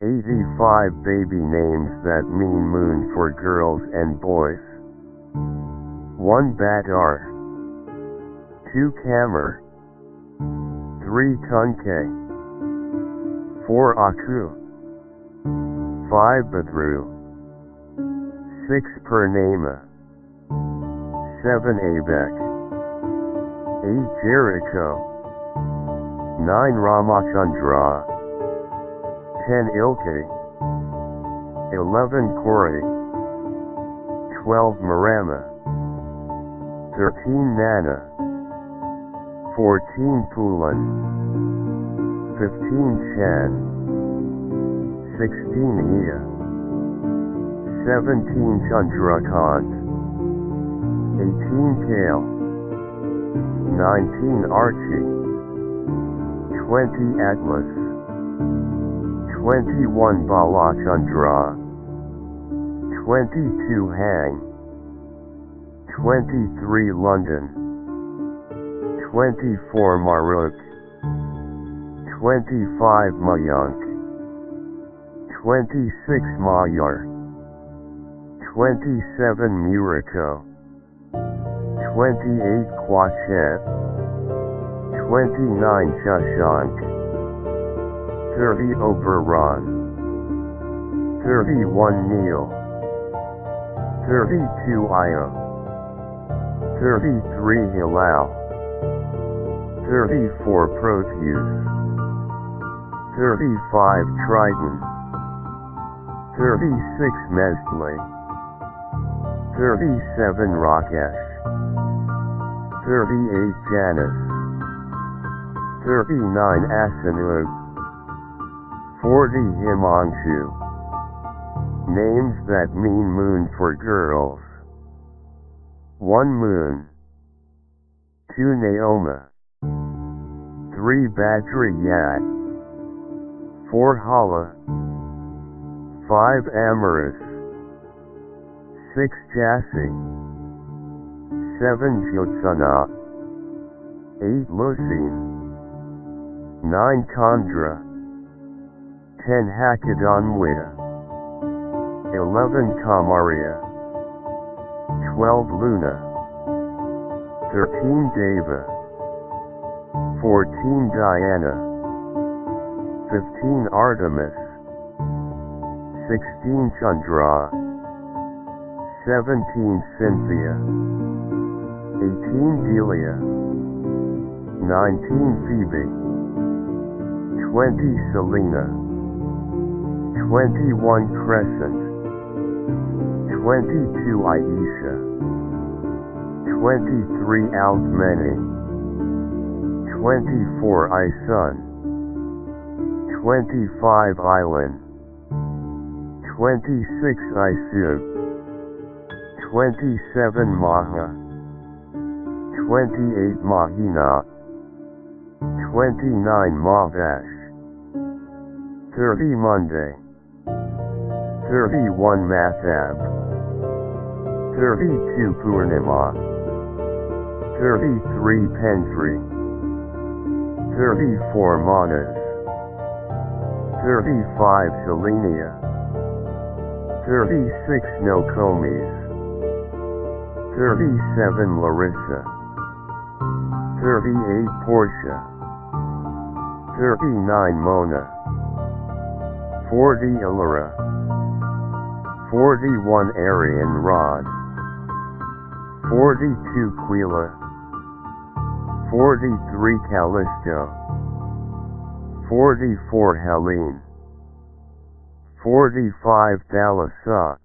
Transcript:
85 baby names that mean moon for girls and boys. 1 Badar, 2 Kamar, 3 Tunke, 4 Aku, 5 Badru, 6 Purnima, 7 Abek, 8 Jericho, 9 Ramachandra, 10 Ilke, 11 Kori, 12 Marama, 13 Nana, 14 Pulan, 15 Chan, 16 Ia, 17 Chandrakant, 18 Kale, 19 Archie, 20 Atlas, 21 Balachandra, 22 Hang, 23 London, 24 Maruk, 25 Mayank, 26 Mayar, 27 Muriko, 28 Quachet, 29 Shashank, 30 Oberon, 31 Neil, 32 Io, 33 Hilal, 34 Proteus, 35 Triton, 36 Mesli, 37 Rakesh, 38 Janus, 39 Asanug, 40 Himanshu. Names that mean moon for girls. 1 Moon, 2 Naoma, 3 Badriyat, 4 Hala, 5 Amaris, 6 Jassi, 7 Jotsana, 8 Lucine, 9 Kandra, 10 Hakadonwita, 11 Kamaria, 12 Luna, 13 Deva, 14 Diana, 15 Artemis, 16 Chandra, 17 Cynthia, 18 Delia, 19 Phoebe, 20 Selena, 21 Crescent, 22 Aisha, 23 Altmeni, 24 Isun, 25 Island, 26 Isub, 27 Maha, 28 Mahina, 29 Mavash, 30 Monday, 31 Mathab, 32 Purnima, 33 Pentri, 34 Manas, 35 Selenia, 36 Nokomis, 37 Larissa, 38 Portia, 39 Mona, 40 Illyra, 41 Arian Rod, 42 Quila, 43 Callisto, 44 Helene, 45 Thalassa,